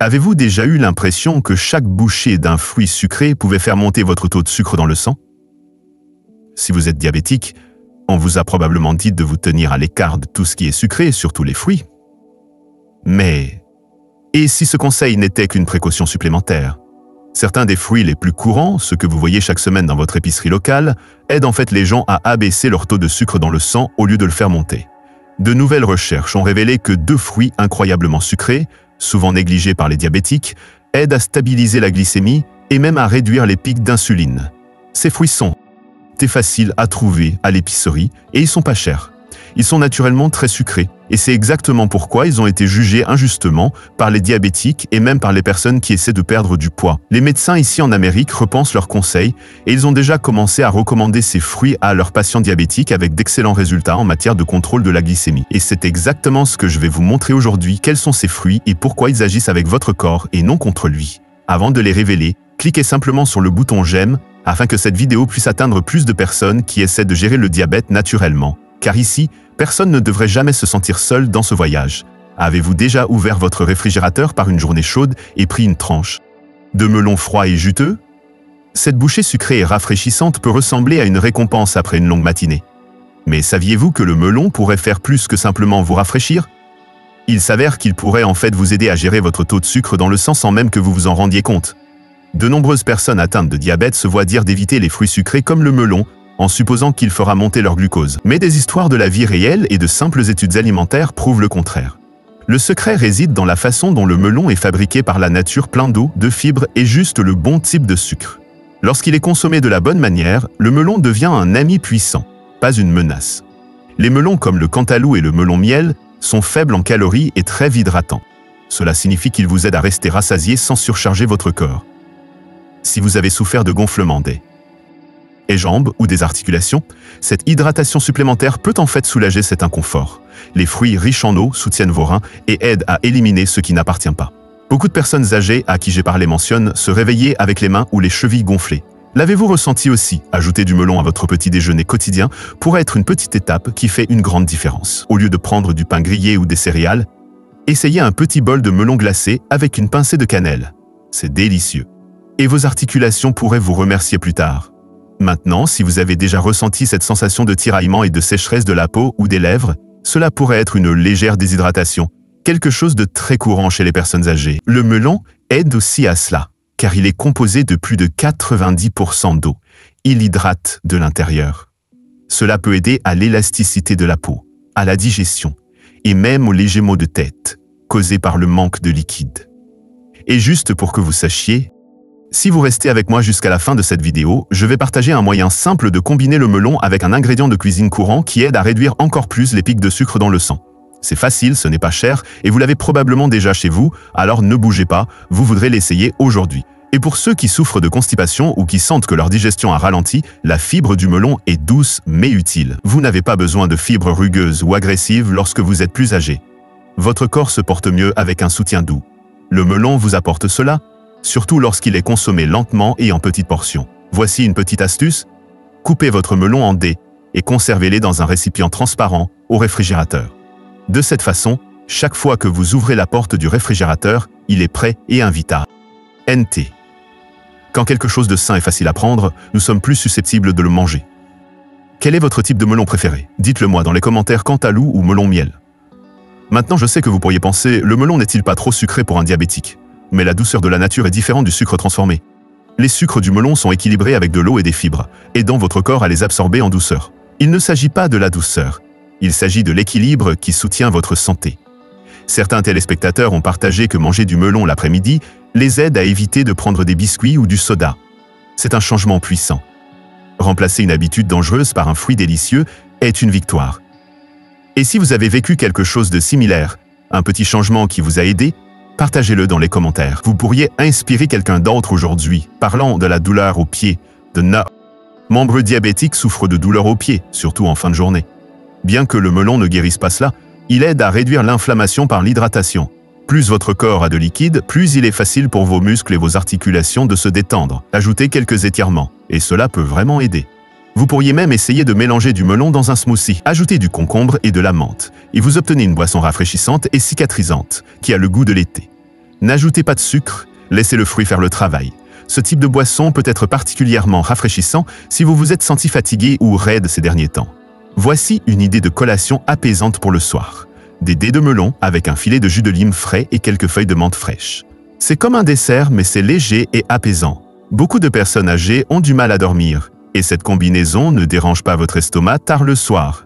Avez-vous déjà eu l'impression que chaque bouchée d'un fruit sucré pouvait faire monter votre taux de sucre dans le sang? Si vous êtes diabétique, on vous a probablement dit de vous tenir à l'écart de tout ce qui est sucré, surtout les fruits. Mais, et si ce conseil n'était qu'une précaution supplémentaire? Certains des fruits les plus courants, ceux que vous voyez chaque semaine dans votre épicerie locale, aident en fait les gens à abaisser leur taux de sucre dans le sang au lieu de le faire monter. De nouvelles recherches ont révélé que 2 fruits incroyablement sucrés, souvent négligés par les diabétiques, aident à stabiliser la glycémie et même à réduire les pics d'insuline. Ces fruits sont faciles à trouver à l'épicerie et ils sont pas chers. Ils sont naturellement très sucrés et c'est exactement pourquoi ils ont été jugés injustement par les diabétiques et même par les personnes qui essaient de perdre du poids. Les médecins ici en Amérique repensent leurs conseils et ils ont déjà commencé à recommander ces fruits à leurs patients diabétiques avec d'excellents résultats en matière de contrôle de la glycémie. Et c'est exactement ce que je vais vous montrer aujourd'hui, quels sont ces fruits et pourquoi ils agissent avec votre corps et non contre lui. Avant de les révéler, cliquez simplement sur le bouton j'aime afin que cette vidéo puisse atteindre plus de personnes qui essaient de gérer le diabète naturellement. Car ici, personne ne devrait jamais se sentir seul dans ce voyage. Avez-vous déjà ouvert votre réfrigérateur par une journée chaude et pris une tranche de melon froid et juteux? Cette bouchée sucrée et rafraîchissante peut ressembler à une récompense après une longue matinée. Mais saviez-vous que le melon pourrait faire plus que simplement vous rafraîchir? Il s'avère qu'il pourrait en fait vous aider à gérer votre taux de sucre dans le sang sans même que vous vous en rendiez compte. De nombreuses personnes atteintes de diabète se voient dire d'éviter les fruits sucrés comme le melon, en supposant qu'il fera monter leur glucose. Mais des histoires de la vie réelle et de simples études alimentaires prouvent le contraire. Le secret réside dans la façon dont le melon est fabriqué par la nature, plein d'eau, de fibres et juste le bon type de sucre. Lorsqu'il est consommé de la bonne manière, le melon devient un ami puissant, pas une menace. Les melons comme le cantalou et le melon miel sont faibles en calories et très hydratants. Cela signifie qu'ils vous aident à rester rassasié sans surcharger votre corps. Si vous avez souffert de gonflements des jambes ou des articulations, cette hydratation supplémentaire peut en fait soulager cet inconfort. Les fruits riches en eau soutiennent vos reins et aident à éliminer ce qui n'appartient pas. Beaucoup de personnes âgées à qui j'ai parlé mentionnent se réveiller avec les mains ou les chevilles gonflées. L'avez-vous ressenti aussi? Ajouter du melon à votre petit déjeuner quotidien pourrait être une petite étape qui fait une grande différence. Au lieu de prendre du pain grillé ou des céréales, essayez un petit bol de melon glacé avec une pincée de cannelle. C'est délicieux. Et vos articulations pourraient vous remercier plus tard. Maintenant, si vous avez déjà ressenti cette sensation de tiraillement et de sécheresse de la peau ou des lèvres, cela pourrait être une légère déshydratation, quelque chose de très courant chez les personnes âgées. Le melon aide aussi à cela, car il est composé de plus de 90% d'eau. Il hydrate de l'intérieur. Cela peut aider à l'élasticité de la peau, à la digestion, et même aux légers maux de tête, causés par le manque de liquide. Et juste pour que vous sachiez, si vous restez avec moi jusqu'à la fin de cette vidéo, je vais partager un moyen simple de combiner le melon avec un ingrédient de cuisine courant qui aide à réduire encore plus les pics de sucre dans le sang. C'est facile, ce n'est pas cher, et vous l'avez probablement déjà chez vous, alors ne bougez pas, vous voudrez l'essayer aujourd'hui. Et pour ceux qui souffrent de constipation ou qui sentent que leur digestion a ralenti, la fibre du melon est douce mais utile. Vous n'avez pas besoin de fibres rugueuses ou agressives lorsque vous êtes plus âgé. Votre corps se porte mieux avec un soutien doux. Le melon vous apporte cela, surtout lorsqu'il est consommé lentement et en petites portions. Voici une petite astuce. Coupez votre melon en dés et conservez-les dans un récipient transparent au réfrigérateur. De cette façon, chaque fois que vous ouvrez la porte du réfrigérateur, il est prêt et invitable. NT. Quand quelque chose de sain est facile à prendre, nous sommes plus susceptibles de le manger. Quel est votre type de melon préféré? Dites-le moi dans les commentaires cantalou ou melon miel. Maintenant, je sais que vous pourriez penser, le melon n'est-il pas trop sucré pour un diabétique? Mais la douceur de la nature est différente du sucre transformé. Les sucres du melon sont équilibrés avec de l'eau et des fibres, aidant votre corps à les absorber en douceur. Il ne s'agit pas de la douceur, il s'agit de l'équilibre qui soutient votre santé. Certains téléspectateurs ont partagé que manger du melon l'après-midi les aide à éviter de prendre des biscuits ou du soda. C'est un changement puissant. Remplacer une habitude dangereuse par un fruit délicieux est une victoire. Et si vous avez vécu quelque chose de similaire, un petit changement qui vous a aidé, partagez-le dans les commentaires. Vous pourriez inspirer quelqu'un d'autre aujourd'hui, parlant de la douleur aux pieds. De nombreux diabétiques souffrent de douleurs aux pieds, surtout en fin de journée. Bien que le melon ne guérisse pas cela, il aide à réduire l'inflammation par l'hydratation. Plus votre corps a de liquide, plus il est facile pour vos muscles et vos articulations de se détendre. Ajoutez quelques étirements, et cela peut vraiment aider. Vous pourriez même essayer de mélanger du melon dans un smoothie. Ajoutez du concombre et de la menthe, et vous obtenez une boisson rafraîchissante et cicatrisante, qui a le goût de l'été. N'ajoutez pas de sucre, laissez le fruit faire le travail. Ce type de boisson peut être particulièrement rafraîchissant si vous vous êtes senti fatigué ou raide ces derniers temps. Voici une idée de collation apaisante pour le soir. Des dés de melon avec un filet de jus de lime frais et quelques feuilles de menthe fraîches. C'est comme un dessert, mais c'est léger et apaisant. Beaucoup de personnes âgées ont du mal à dormir, et cette combinaison ne dérange pas votre estomac tard le soir.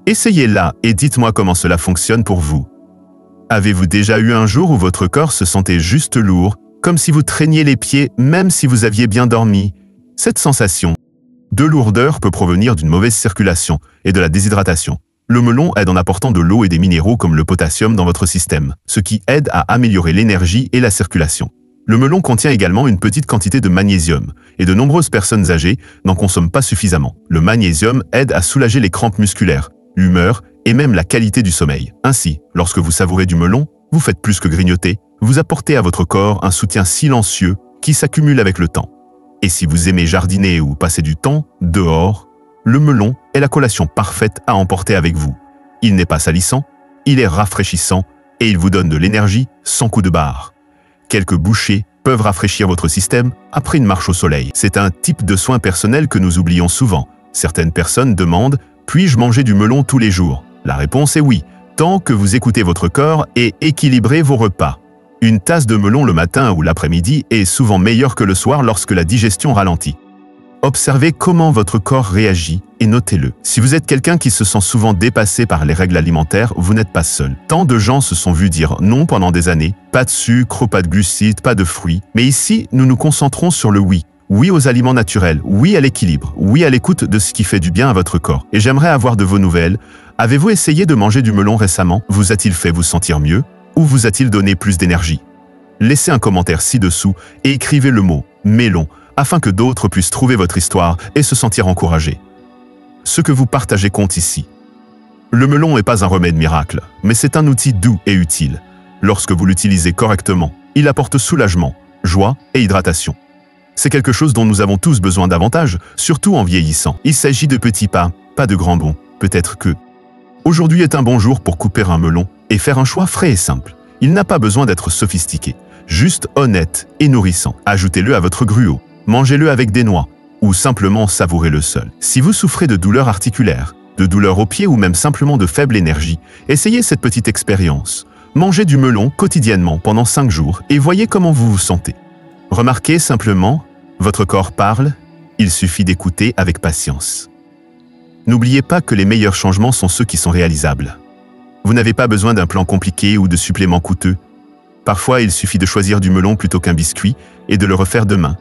Essayez-la et dites-moi comment cela fonctionne pour vous. Avez-vous déjà eu un jour où votre corps se sentait juste lourd, comme si vous traîniez les pieds même si vous aviez bien dormi? Cette sensation de lourdeur peut provenir d'une mauvaise circulation et de la déshydratation. Le melon aide en apportant de l'eau et des minéraux comme le potassium dans votre système, ce qui aide à améliorer l'énergie et la circulation. Le melon contient également une petite quantité de magnésium, et de nombreuses personnes âgées n'en consomment pas suffisamment. Le magnésium aide à soulager les crampes musculaires, l'humeur et même la qualité du sommeil. Ainsi, lorsque vous savourez du melon, vous faites plus que grignoter, vous apportez à votre corps un soutien silencieux qui s'accumule avec le temps. Et si vous aimez jardiner ou passer du temps dehors, le melon est la collation parfaite à emporter avec vous. Il n'est pas salissant, il est rafraîchissant et il vous donne de l'énergie sans coup de barre. Quelques bouchées peuvent rafraîchir votre système après une marche au soleil. C'est un type de soin personnel que nous oublions souvent. Certaines personnes demandent « Puis-je manger du melon tous les jours ?» La réponse est oui, tant que vous écoutez votre corps et équilibrez vos repas. Une tasse de melon le matin ou l'après-midi est souvent meilleure que le soir lorsque la digestion ralentit. Observez comment votre corps réagit et notez-le. Si vous êtes quelqu'un qui se sent souvent dépassé par les règles alimentaires, vous n'êtes pas seul. Tant de gens se sont vus dire non pendant des années, pas de sucre, pas de glucides, pas de fruits. Mais ici, nous nous concentrons sur le oui. Oui aux aliments naturels, oui à l'équilibre, oui à l'écoute de ce qui fait du bien à votre corps. Et j'aimerais avoir de vos nouvelles. Avez-vous essayé de manger du melon récemment? Vous a-t-il fait vous sentir mieux? Ou vous a-t-il donné plus d'énergie? Laissez un commentaire ci-dessous et écrivez le mot « melon » afin que d'autres puissent trouver votre histoire et se sentir encouragés. Ce que vous partagez compte ici. Le melon n'est pas un remède miracle, mais c'est un outil doux et utile. Lorsque vous l'utilisez correctement, il apporte soulagement, joie et hydratation. C'est quelque chose dont nous avons tous besoin davantage, surtout en vieillissant. Il s'agit de petits pas, pas de grands bonds. Peut-être que aujourd'hui est un bon jour pour couper un melon et faire un choix frais et simple. Il n'a pas besoin d'être sophistiqué, juste honnête et nourrissant. Ajoutez-le à votre gruau, mangez-le avec des noix ou simplement savourez-le seul. Si vous souffrez de douleurs articulaires, de douleurs aux pieds ou même simplement de faible énergie, essayez cette petite expérience. Mangez du melon quotidiennement pendant 5 jours et voyez comment vous vous sentez. Remarquez simplement, votre corps parle, il suffit d'écouter avec patience. N'oubliez pas que les meilleurs changements sont ceux qui sont réalisables. Vous n'avez pas besoin d'un plan compliqué ou de suppléments coûteux. Parfois, il suffit de choisir du melon plutôt qu'un biscuit et de le refaire demain.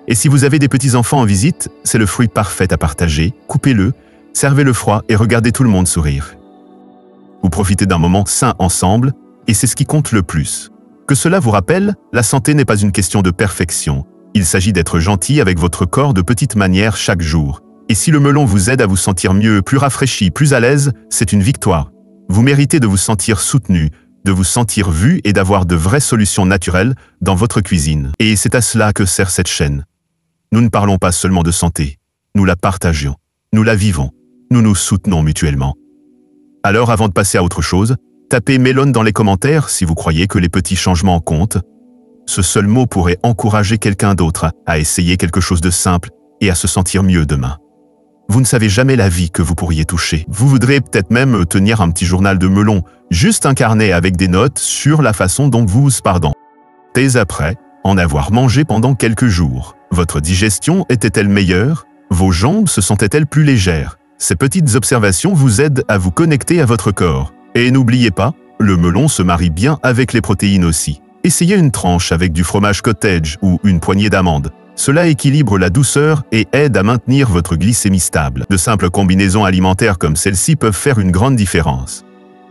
Et si vous avez des petits-enfants en visite, c'est le fruit parfait à partager. Coupez-le, servez-le froid et regardez tout le monde sourire. Vous profitez d'un moment sain ensemble et c'est ce qui compte le plus. Que cela vous rappelle, la santé n'est pas une question de perfection. Il s'agit d'être gentil avec votre corps de petites manières chaque jour. Et si le melon vous aide à vous sentir mieux, plus rafraîchi, plus à l'aise, c'est une victoire. Vous méritez de vous sentir soutenu, de vous sentir vu et d'avoir de vraies solutions naturelles dans votre cuisine. Et c'est à cela que sert cette chaîne. Nous ne parlons pas seulement de santé, nous la partageons, nous la vivons, nous nous soutenons mutuellement. Alors avant de passer à autre chose, tapez Melon dans les commentaires si vous croyez que les petits changements comptent. Ce seul mot pourrait encourager quelqu'un d'autre à essayer quelque chose de simple et à se sentir mieux demain. Vous ne savez jamais la vie que vous pourriez toucher. Vous voudrez peut-être même tenir un petit journal de melon, juste un carnet avec des notes sur la façon dont vous dès après en avoir mangé pendant quelques jours. Votre digestion était-elle meilleure? Vos jambes se sentaient-elles plus légères? Ces petites observations vous aident à vous connecter à votre corps. Et n'oubliez pas, le melon se marie bien avec les protéines aussi. Essayez une tranche avec du fromage cottage ou une poignée d'amandes. Cela équilibre la douceur et aide à maintenir votre glycémie stable. De simples combinaisons alimentaires comme celle-ci peuvent faire une grande différence.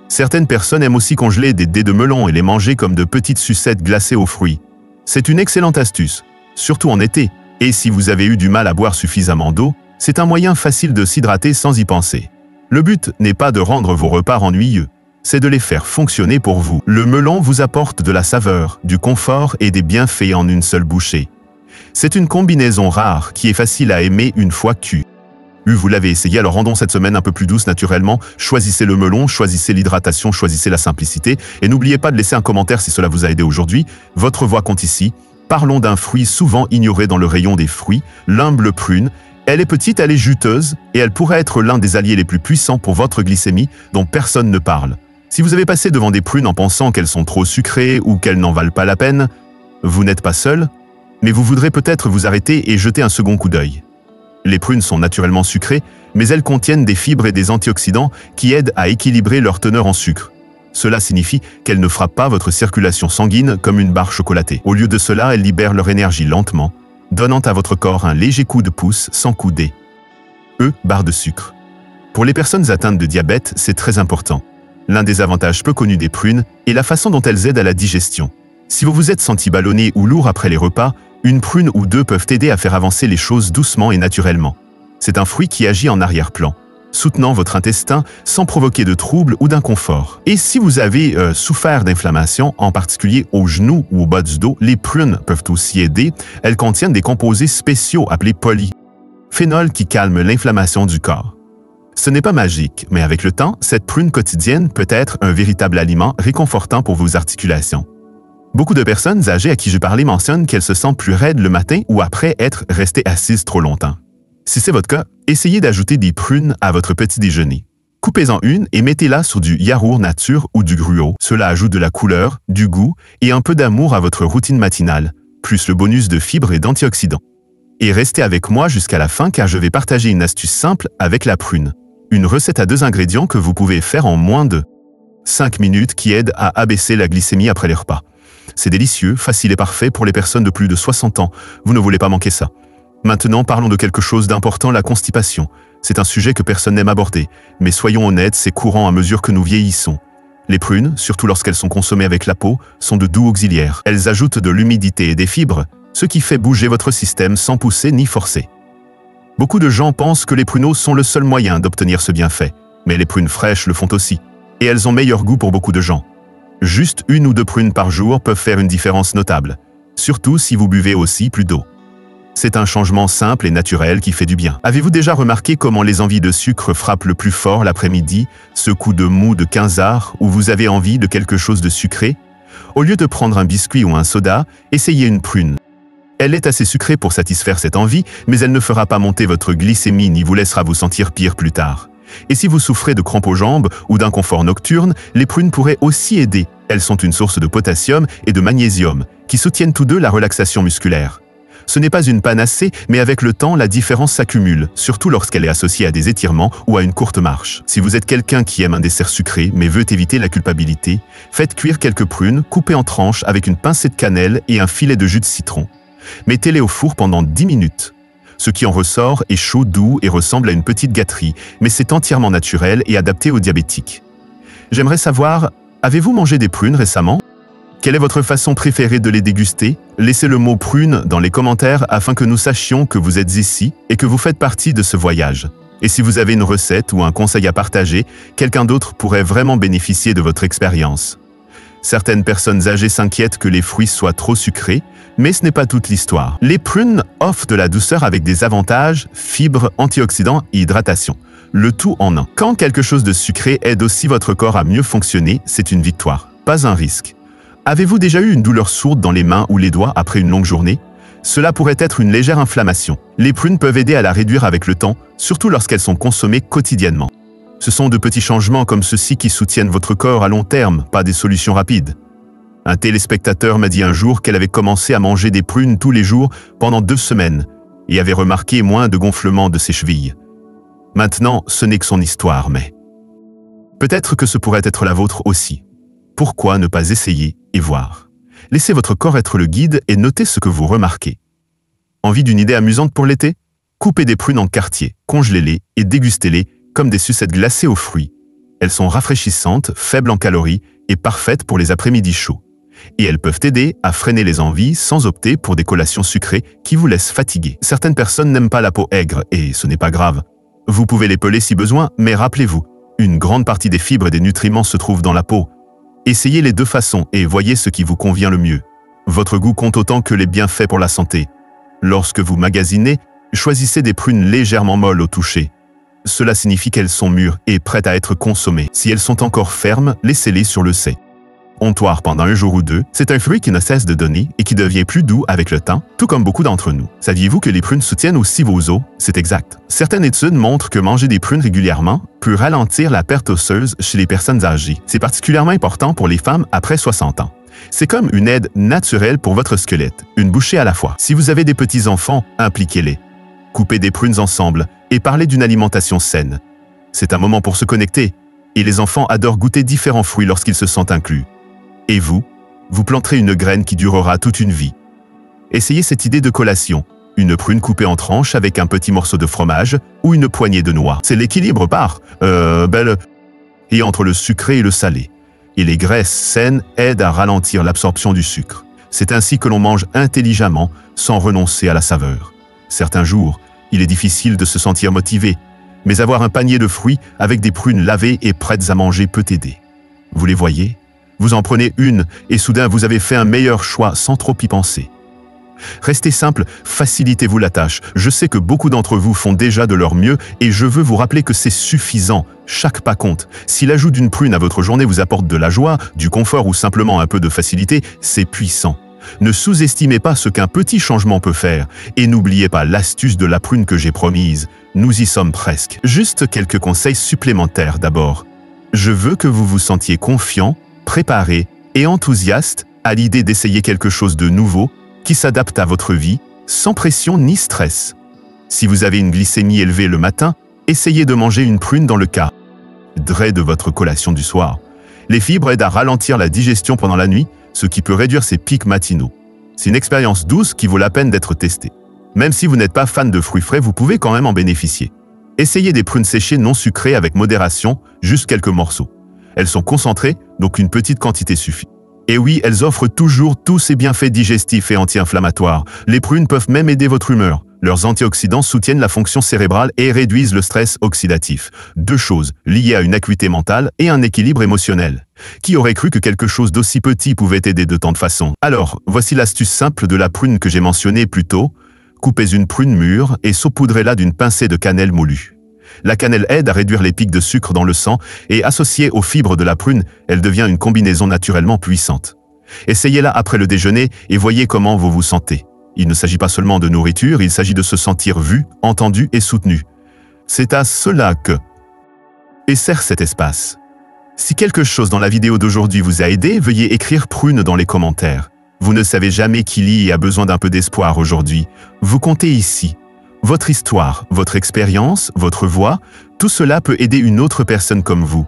Certaines personnes aiment aussi congeler des dés de melon et les manger comme de petites sucettes glacées aux fruits. C'est une excellente astuce, surtout en été. Et si vous avez eu du mal à boire suffisamment d'eau, c'est un moyen facile de s'hydrater sans y penser. Le but n'est pas de rendre vos repas ennuyeux, c'est de les faire fonctionner pour vous. Le melon vous apporte de la saveur, du confort et des bienfaits en une seule bouchée. C'est une combinaison rare qui est facile à aimer une fois cuite. Vous l'avez essayé, alors rendons cette semaine un peu plus douce naturellement. Choisissez le melon, choisissez l'hydratation, choisissez la simplicité. Et n'oubliez pas de laisser un commentaire si cela vous a aidé aujourd'hui. Votre voix compte ici. Parlons d'un fruit souvent ignoré dans le rayon des fruits, l'humble prune. Elle est petite, elle est juteuse, et elle pourrait être l'un des alliés les plus puissants pour votre glycémie dont personne ne parle. Si vous avez passé devant des prunes en pensant qu'elles sont trop sucrées ou qu'elles n'en valent pas la peine, vous n'êtes pas seul, mais vous voudrez peut-être vous arrêter et jeter un second coup d'œil. Les prunes sont naturellement sucrées, mais elles contiennent des fibres et des antioxydants qui aident à équilibrer leur teneur en sucre. Cela signifie qu'elles ne frappent pas votre circulation sanguine comme une barre chocolatée. Au lieu de cela, elles libèrent leur énergie lentement, donnant à votre corps un léger coup de pouce sans coup d'é. Barre de sucre. Pour les personnes atteintes de diabète, c'est très important. L'un des avantages peu connus des prunes est la façon dont elles aident à la digestion. Si vous vous êtes senti ballonné ou lourd après les repas, une prune ou deux peuvent aider à faire avancer les choses doucement et naturellement. C'est un fruit qui agit en arrière-plan, soutenant votre intestin sans provoquer de troubles ou d'inconfort. Et si vous avez souffert d'inflammation, en particulier aux genoux ou au bas du dos, les prunes peuvent aussi aider. Elles contiennent des composés spéciaux appelés polyphénols qui calment l'inflammation du corps. Ce n'est pas magique, mais avec le temps, cette prune quotidienne peut être un véritable aliment réconfortant pour vos articulations. Beaucoup de personnes âgées à qui je parlais mentionnent qu'elles se sentent plus raides le matin ou après être restées assises trop longtemps. Si c'est votre cas, essayez d'ajouter des prunes à votre petit déjeuner. Coupez-en une et mettez-la sur du yaourt nature ou du gruau. Cela ajoute de la couleur, du goût et un peu d'amour à votre routine matinale, plus le bonus de fibres et d'antioxydants. Et restez avec moi jusqu'à la fin car je vais partager une astuce simple avec la prune. Une recette à 2 ingrédients que vous pouvez faire en moins de 5 minutes qui aide à abaisser la glycémie après les repas. C'est délicieux, facile et parfait pour les personnes de plus de 60 ans. Vous ne voulez pas manquer ça. Maintenant, parlons de quelque chose d'important, la constipation. C'est un sujet que personne n'aime aborder, mais soyons honnêtes, c'est courant à mesure que nous vieillissons. Les prunes, surtout lorsqu'elles sont consommées avec la peau, sont de doux auxiliaires. Elles ajoutent de l'humidité et des fibres, ce qui fait bouger votre système sans pousser ni forcer. Beaucoup de gens pensent que les pruneaux sont le seul moyen d'obtenir ce bienfait, mais les prunes fraîches le font aussi, et elles ont meilleur goût pour beaucoup de gens. Juste 1 ou 2 prunes par jour peuvent faire une différence notable, surtout si vous buvez aussi plus d'eau. C'est un changement simple et naturel qui fait du bien. Avez-vous déjà remarqué comment les envies de sucre frappent le plus fort l'après-midi, ce coup de mou de 15 heures où vous avez envie de quelque chose de sucré? Au lieu de prendre un biscuit ou un soda, essayez une prune. Elle est assez sucrée pour satisfaire cette envie, mais elle ne fera pas monter votre glycémie ni vous laissera vous sentir pire plus tard. Et si vous souffrez de crampes aux jambes ou d'inconfort nocturne, les prunes pourraient aussi aider. Elles sont une source de potassium et de magnésium, qui soutiennent tous deux la relaxation musculaire. Ce n'est pas une panacée, mais avec le temps, la différence s'accumule, surtout lorsqu'elle est associée à des étirements ou à une courte marche. Si vous êtes quelqu'un qui aime un dessert sucré, mais veut éviter la culpabilité, faites cuire quelques prunes coupées en tranches avec une pincée de cannelle et un filet de jus de citron. Mettez-les au four pendant 10 minutes. Ce qui en ressort est chaud, doux et ressemble à une petite gâterie, mais c'est entièrement naturel et adapté aux diabétiques. J'aimerais savoir, avez-vous mangé des prunes récemment? Quelle est votre façon préférée de les déguster? Laissez le mot prune dans les commentaires afin que nous sachions que vous êtes ici et que vous faites partie de ce voyage. Et si vous avez une recette ou un conseil à partager, quelqu'un d'autre pourrait vraiment bénéficier de votre expérience. Certaines personnes âgées s'inquiètent que les fruits soient trop sucrés, mais ce n'est pas toute l'histoire. Les prunes offrent de la douceur avec des avantages, fibres, antioxydants et hydratation. Le tout en un. Quand quelque chose de sucré aide aussi votre corps à mieux fonctionner, c'est une victoire, pas un risque. Avez-vous déjà eu une douleur sourde dans les mains ou les doigts après une longue journée? Cela pourrait être une légère inflammation. Les prunes peuvent aider à la réduire avec le temps, surtout lorsqu'elles sont consommées quotidiennement. Ce sont de petits changements comme ceux-ci qui soutiennent votre corps à long terme, pas des solutions rapides. Un téléspectateur m'a dit un jour qu'elle avait commencé à manger des prunes tous les jours pendant 2 semaines et avait remarqué moins de gonflements de ses chevilles. Maintenant, ce n'est que son histoire, mais peut-être que ce pourrait être la vôtre aussi. Pourquoi ne pas essayer et voir? Laissez votre corps être le guide et notez ce que vous remarquez. Envie d'une idée amusante pour l'été? Coupez des prunes en quartiers, congelez-les et dégustez-les comme des sucettes glacées aux fruits. Elles sont rafraîchissantes, faibles en calories et parfaites pour les après-midi chauds. Et elles peuvent aider à freiner les envies sans opter pour des collations sucrées qui vous laissent fatiguer. Certaines personnes n'aiment pas la peau aigre et ce n'est pas grave. Vous pouvez les peler si besoin, mais rappelez-vous, une grande partie des fibres et des nutriments se trouvent dans la peau. Essayez les 2 façons et voyez ce qui vous convient le mieux. Votre goût compte autant que les bienfaits pour la santé. Lorsque vous magasinez, Choisissez des prunes légèrement molles au toucher. Cela signifie qu'elles sont mûres et prêtes à être consommées. Si elles sont encore fermes, laissez-les sur le sait. Ontoir pendant un jour ou deux, c'est un fruit qui ne cesse de donner et qui devient plus doux avec le temps, tout comme beaucoup d'entre nous. Saviez-vous que les prunes soutiennent aussi vos os? C'est exact. Certaines études montrent que manger des prunes régulièrement peut ralentir la perte osseuse chez les personnes âgées. C'est particulièrement important pour les femmes après 60 ans. C'est comme une aide naturelle pour votre squelette, une bouchée à la fois. Si vous avez des petits-enfants, impliquez-les. Coupez des prunes ensemble et parlez d'une alimentation saine. C'est un moment pour se connecter, et les enfants adorent goûter différents fruits lorsqu'ils se sentent inclus. Et vous planterez une graine qui durera toute une vie. Essayez cette idée de collation, une prune coupée en tranches avec un petit morceau de fromage ou une poignée de noix. C'est l'équilibre et entre le sucré et le salé. Et les graisses saines aident à ralentir l'absorption du sucre. C'est ainsi que l'on mange intelligemment sans renoncer à la saveur. Certains jours, il est difficile de se sentir motivé, mais avoir un panier de fruits avec des prunes lavées et prêtes à manger peut aider. Vous les voyez? Vous en prenez une et soudain vous avez fait un meilleur choix sans trop y penser. Restez simple, facilitez-vous la tâche. Je sais que beaucoup d'entre vous font déjà de leur mieux et je veux vous rappeler que c'est suffisant. Chaque pas compte. Si l'ajout d'une prune à votre journée vous apporte de la joie, du confort ou simplement un peu de facilité, c'est puissant. Ne sous-estimez pas ce qu'un petit changement peut faire et n'oubliez pas l'astuce de la prune que j'ai promise. Nous y sommes presque. Juste quelques conseils supplémentaires d'abord. Je veux que vous vous sentiez confiant, préparé et enthousiaste à l'idée d'essayer quelque chose de nouveau qui s'adapte à votre vie, sans pression ni stress. Si vous avez une glycémie élevée le matin, essayez de manger une prune dans le cadre de votre collation du soir. Les fibres aident à ralentir la digestion pendant la nuit, ce qui peut réduire ses pics matinaux. C'est une expérience douce qui vaut la peine d'être testée. Même si vous n'êtes pas fan de fruits frais, vous pouvez quand même en bénéficier. Essayez des prunes séchées non sucrées avec modération, juste quelques morceaux. Elles sont concentrées, donc une petite quantité suffit. Et oui, elles offrent toujours tous ces bienfaits digestifs et anti-inflammatoires. Les prunes peuvent même aider votre humeur. Leurs antioxydants soutiennent la fonction cérébrale et réduisent le stress oxydatif. Deux choses liées à une acuité mentale et un équilibre émotionnel. Qui aurait cru que quelque chose d'aussi petit pouvait aider de tant de façons? Alors, voici l'astuce simple de la prune que j'ai mentionnée plus tôt. Coupez une prune mûre et saupoudrez-la d'une pincée de cannelle moulue. La cannelle aide à réduire les pics de sucre dans le sang et associée aux fibres de la prune, elle devient une combinaison naturellement puissante. Essayez-la après le déjeuner et voyez comment vous vous sentez. Il ne s'agit pas seulement de nourriture, il s'agit de se sentir vu, entendu et soutenu. C'est à cela que sert cet espace. Si quelque chose dans la vidéo d'aujourd'hui vous a aidé, veuillez écrire prune dans les commentaires. Vous ne savez jamais qui lit et a besoin d'un peu d'espoir aujourd'hui. Vous comptez ici. Votre histoire, votre expérience, votre voix, tout cela peut aider une autre personne comme vous.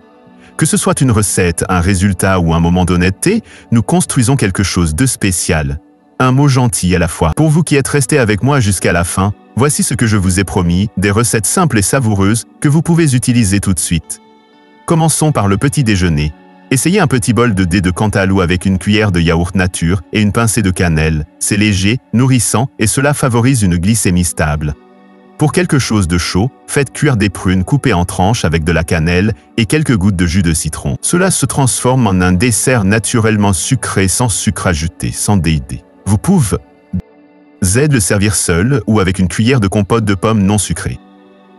Que ce soit une recette, un résultat ou un moment d'honnêteté, nous construisons quelque chose de spécial. Un mot gentil à la fois. Pour vous qui êtes restés avec moi jusqu'à la fin, voici ce que je vous ai promis, des recettes simples et savoureuses que vous pouvez utiliser tout de suite. Commençons par le petit déjeuner. Essayez un petit bol de dés de Cantaloupe avec une cuillère de yaourt nature et une pincée de cannelle. C'est léger, nourrissant et cela favorise une glycémie stable. Pour quelque chose de chaud, faites cuire des prunes coupées en tranches avec de la cannelle et quelques gouttes de jus de citron. Cela se transforme en un dessert naturellement sucré sans sucre ajouté, sans déidé. Vous pouvez le servir seul ou avec une cuillère de compote de pommes non sucrée.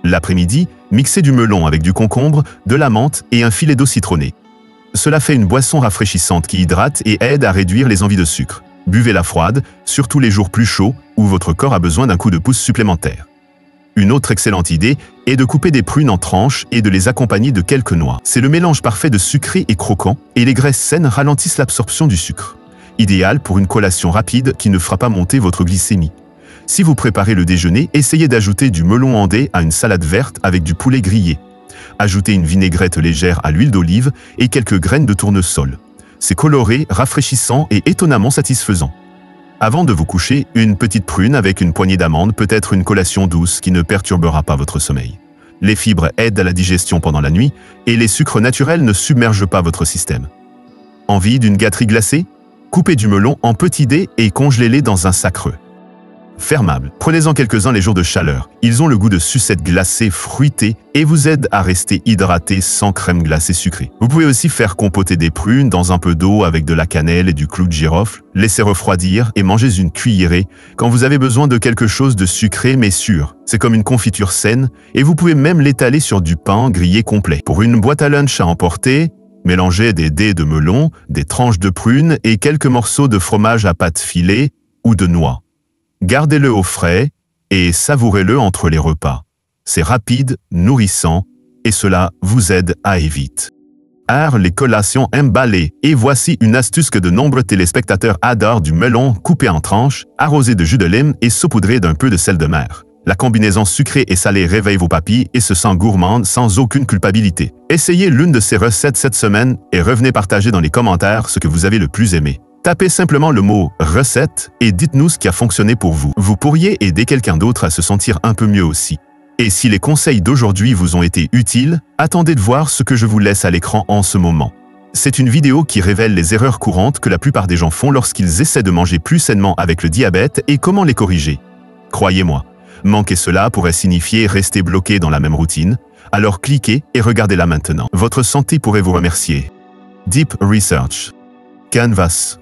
L'après-midi, mixez du melon avec du concombre, de la menthe et un filet d'eau citronnée. Cela fait une boisson rafraîchissante qui hydrate et aide à réduire les envies de sucre. Buvez-la froide, surtout les jours plus chauds où votre corps a besoin d'un coup de pouce supplémentaire. Une autre excellente idée est de couper des prunes en tranches et de les accompagner de quelques noix. C'est le mélange parfait de sucré et croquant et les graisses saines ralentissent l'absorption du sucre. Idéal pour une collation rapide qui ne fera pas monter votre glycémie. Si vous préparez le déjeuner, essayez d'ajouter du melon andé à une salade verte avec du poulet grillé. Ajoutez une vinaigrette légère à l'huile d'olive et quelques graines de tournesol. C'est coloré, rafraîchissant et étonnamment satisfaisant. Avant de vous coucher, une petite prune avec une poignée d'amandes peut être une collation douce qui ne perturbera pas votre sommeil. Les fibres aident à la digestion pendant la nuit et les sucres naturels ne submergent pas votre système. Envie d'une gâterie glacée? Coupez du melon en petits dés et congelez-les dans un sac creux. fermables. Prenez-en quelques-uns les jours de chaleur. Ils ont le goût de sucette glacée fruitée et vous aident à rester hydraté sans crème glacée sucrée. Vous pouvez aussi faire compoter des prunes dans un peu d'eau avec de la cannelle et du clou de girofle, laisser refroidir et mangez une cuillerée quand vous avez besoin de quelque chose de sucré mais sûr. C'est comme une confiture saine et vous pouvez même l'étaler sur du pain grillé complet. Pour une boîte à lunch à emporter, mélangez des dés de melon, des tranches de prunes et quelques morceaux de fromage à pâte filée ou de noix. Gardez-le au frais et savourez-le entre les repas. C'est rapide, nourrissant et cela vous aide à éviter les collations emballées. Et voici une astuce que de nombreux téléspectateurs adorent: du melon coupé en tranches, arrosé de jus de lime et saupoudré d'un peu de sel de mer. La combinaison sucrée et salée réveille vos papilles et se sent gourmande sans aucune culpabilité. Essayez l'une de ces recettes cette semaine et revenez partager dans les commentaires ce que vous avez le plus aimé. Tapez simplement le mot « recette » et dites-nous ce qui a fonctionné pour vous. Vous pourriez aider quelqu'un d'autre à se sentir un peu mieux aussi. Et si les conseils d'aujourd'hui vous ont été utiles, attendez de voir ce que je vous laisse à l'écran en ce moment. C'est une vidéo qui révèle les erreurs courantes que la plupart des gens font lorsqu'ils essaient de manger plus sainement avec le diabète et comment les corriger. Croyez-moi, manquer cela pourrait signifier rester bloqué dans la même routine, alors cliquez et regardez-la maintenant. Votre santé pourrait vous remercier. Deep Research. Canvas.